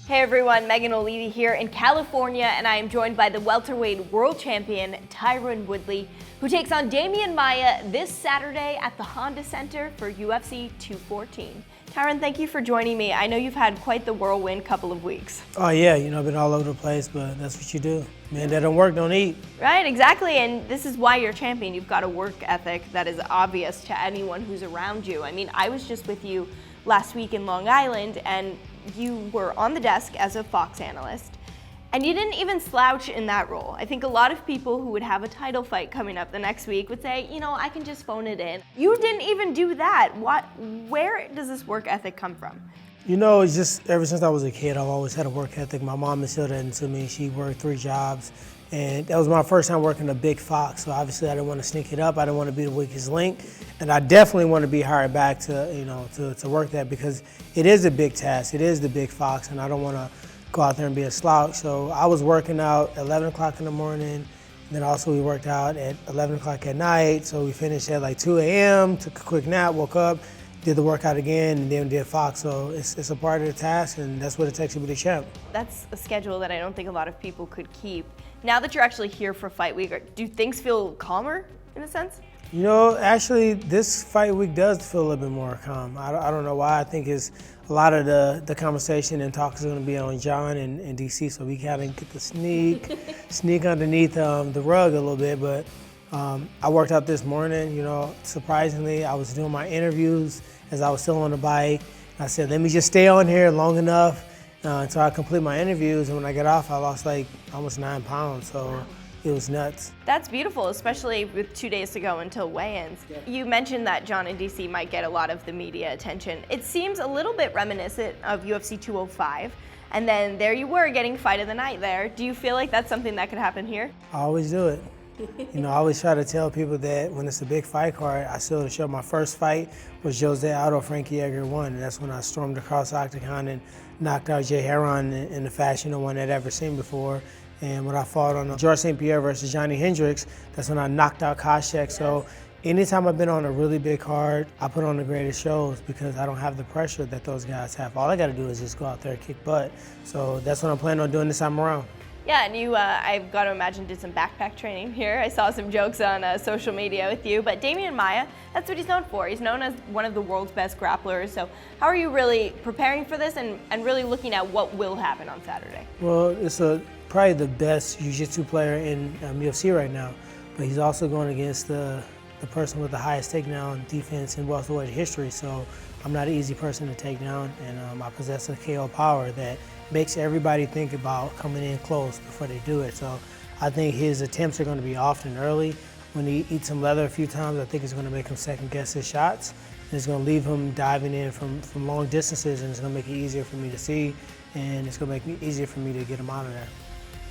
Hey everyone, Megan O'Leary here in California, and I am joined by the welterweight world champion Tyron Woodley, who takes on Demian Maia this Saturday at the Honda Center for UFC 214. Tyron, thank you for joining me. I know you've had quite the whirlwind couple of weeks. Oh yeah, I've been all over the place, but that's what you do. Man, that don't work, don't eat. Right, exactly, and this is why you're champion. You've got a work ethic that is obvious to anyone who's around you. I mean, I was just with you last week in Long Island, and you were on the desk as a Fox analyst, and you didn't even slouch in that role. I think a lot of people who would have a title fight coming up the next week would say, I can just phone it in. You didn't even do that. Where does this work ethic come from? It's just ever since I was a kid, I've always had a work ethic. My mom instilled that into me. She worked 3 jobs, and that was my first time working a big Fox, so obviously I didn't want to sneak it up. I didn't want to be the weakest link, and I definitely want to be hired back to work that, because it is a big task. It is the big Fox, and I don't want to go out there and be a slouch. So I was working out at 11 o'clock in the morning, and then also we worked out at 11 o'clock at night, so we finished at like 2 a.m., took a quick nap, woke up, did the workout again, and then did Fox. So it's a part of the task, and that's what it takes to be the champ. That's a schedule that I don't think a lot of people could keep. Now that you're actually here for fight week, do things feel calmer in a sense? Actually, this fight week does feel a little bit more calm. I don't know why. I think it's a lot of the conversation and talk is going to be on John and DC, so we kind of get to sneak underneath the rug a little bit. But I worked out this morning. Surprisingly, I was doing my interviews as I was still on the bike. I said, let me just stay on here long enough until I complete my interviews. And when I get off, I lost like almost 9 pounds. So it was nuts. That's beautiful, especially with 2 days to go until weigh-ins. Yeah. You mentioned that John and DC might get a lot of the media attention. It seems a little bit reminiscent of UFC 205. And then there you were getting fight of the night there. Do you feel like that's something that could happen here? I always do it. I always try to tell people that when it's a big fight card, I still show my first fight was Jose Aldo Frankie Edgar 1. And that's when I stormed across the octagon and knocked out Jay Heron in the fashion no one had ever seen before. And when I fought on George St. Pierre versus Johnny Hendricks, that's when I knocked out Koscheck. So anytime I've been on a really big card, I put on the greatest shows because I don't have the pressure that those guys have. All I got to do is just go out there and kick butt. So that's what I'm planning on doing this time around. Yeah, and you, I've got to imagine, did some backpack training here. I saw some jokes on social media with you, but Demian Maia, that's what he's known for. He's known as one of the world's best grapplers. So how are you really preparing for this and really looking at what will happen on Saturday? Well, it's probably the best jiu-jitsu player in UFC right now, but he's also going against the person with the highest takedown defense in welterweight history. So I'm not an easy person to take down, and I possess a KO power that makes everybody think about coming in close before they do it. So I think his attempts are going to be often early. When he eats some leather a few times, I think it's going to make him second guess his shots. And it's going to leave him diving in from long distances, and it's going to make it easier for me to see, and it's going to make it easier for me to get him out of there.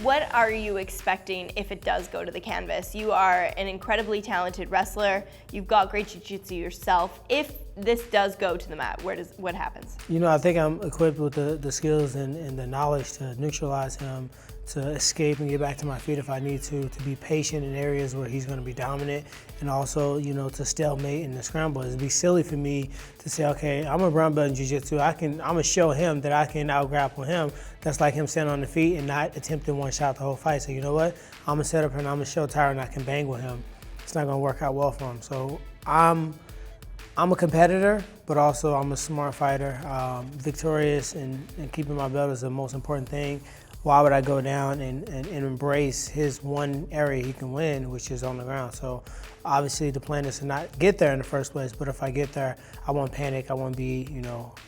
What are you expecting if it does go to the canvas? You are an incredibly talented wrestler. You've got great jiu-jitsu yourself. If this does go to the mat, what happens? I think I'm equipped with the skills and the knowledge to neutralize him, to escape and get back to my feet if I need to be patient in areas where he's going to be dominant, and also, to stalemate in the scramble. It'd be silly for me to say, okay, I'm a brown belt in jiu-jitsu. I'm going to show him that I can out-grapple him. That's like him standing on the feet and not attempting one shot the whole fight. So you know what? I'm going to set up and I'm going to show Tyron I can bang with him. It's not going to work out well for him. So I'm a competitor, but also I'm a smart fighter. Victorious and keeping my belt is the most important thing. Why would I go down and embrace his one area he can win, which is on the ground? So obviously the plan is to not get there in the first place, but if I get there, I won't panic. I won't be,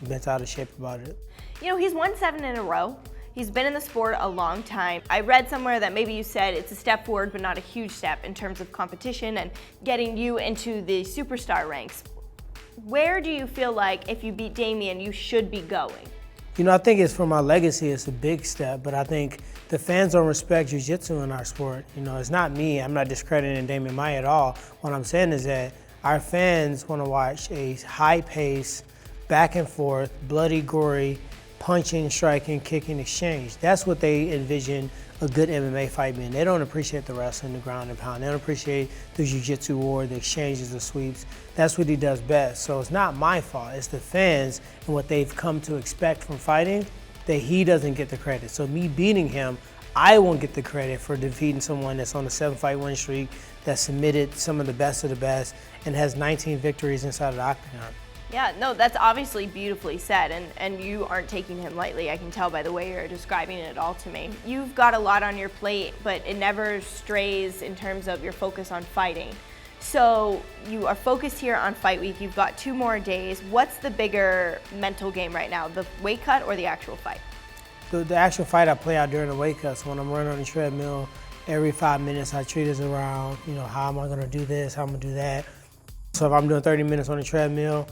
bent out of shape about it. He's won 7 in a row. He's been in the sport a long time. I read somewhere that maybe you said it's a step forward, but not a huge step in terms of competition and getting you into the superstar ranks. Where do you feel like if you beat Demian, you should be going? I think it's for my legacy, it's a big step, but I think the fans don't respect jiu-jitsu in our sport. It's not me. I'm not discrediting Demian Maia at all. What I'm saying is that our fans want to watch a high-paced, back and forth, bloody, gory, punching, striking, kicking exchange. That's what they envision a good MMA fight being. They don't appreciate the wrestling, the ground and pound. They don't appreciate the jiu-jitsu war, the exchanges, the sweeps. That's what he does best. So it's not my fault. It's the fans and what they've come to expect from fighting. that he doesn't get the credit. So me beating him, I won't get the credit for defeating someone that's on a 7-fight win streak, that submitted some of the best, and has 19 victories inside of the octagon. Yeah, no, that's obviously beautifully said, and you aren't taking him lightly. I can tell by the way you're describing it all to me. You've got a lot on your plate, but it never strays in terms of your focus on fighting. So you are focused here on fight week. You've got 2 more days. What's the bigger mental game right now, the weight cut or the actual fight? The actual fight I play out during the weight cuts. When I'm running on the treadmill, every 5 minutes I treat it around, how am I gonna do this, how I'm gonna do that. So if I'm doing 30 minutes on the treadmill,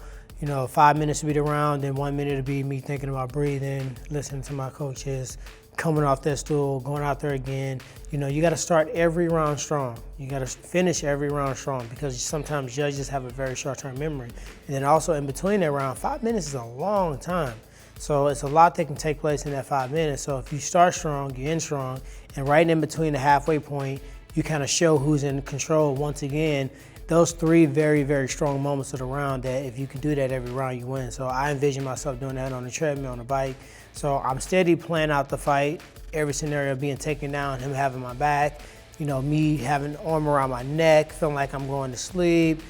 5 minutes to be the round, then 1 minute to be me thinking about breathing, listening to my coaches, coming off that stool, going out there again. You gotta start every round strong. You gotta finish every round strong, because sometimes judges have a very short-term memory. And then also in between that round, 5 minutes is a long time. So it's a lot that can take place in that 5 minutes. So if you start strong, you end strong, and right in between the halfway point, you kind of show who's in control once again. Those 3 very, very strong moments of the round, that if you can do that every round, you win. So I envision myself doing that on the treadmill, on the bike. So I'm steady playing out the fight, every scenario being taken down, him having my back, me having arm around my neck, feeling like I'm going to sleep,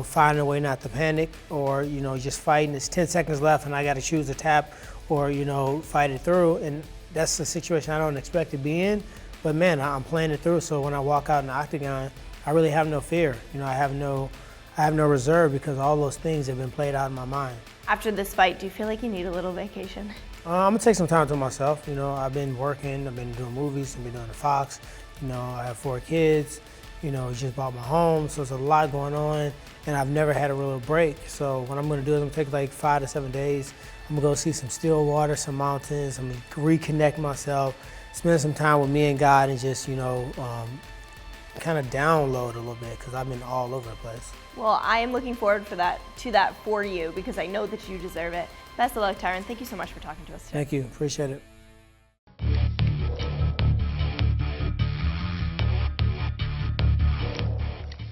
finding a way not to panic, or, just fighting. It's 10 seconds left and I got to choose a tap or, fight it through. And that's a situation I don't expect to be in. But man, I'm playing it through. So when I walk out in the octagon, I really have no fear. I have no reserve, because all those things have been played out in my mind. After this fight, do you feel like you need a little vacation? I'm gonna take some time to myself. I've been working, I've been doing movies, I've been doing the Fox. I have 4 kids. Just bought my home, so there's a lot going on, and I've never had a real break. So what I'm gonna do is I'm gonna take like 5 to 7 days. I'm gonna go see some still water, some mountains. I'm gonna reconnect myself, spend some time with me and God, and just kind of download a little bit, because I've been all over the place. Well, I am looking forward to that for you, because I know that you deserve it. Best of luck, Tyron. Thank you so much for talking to us today. Thank you. Appreciate it.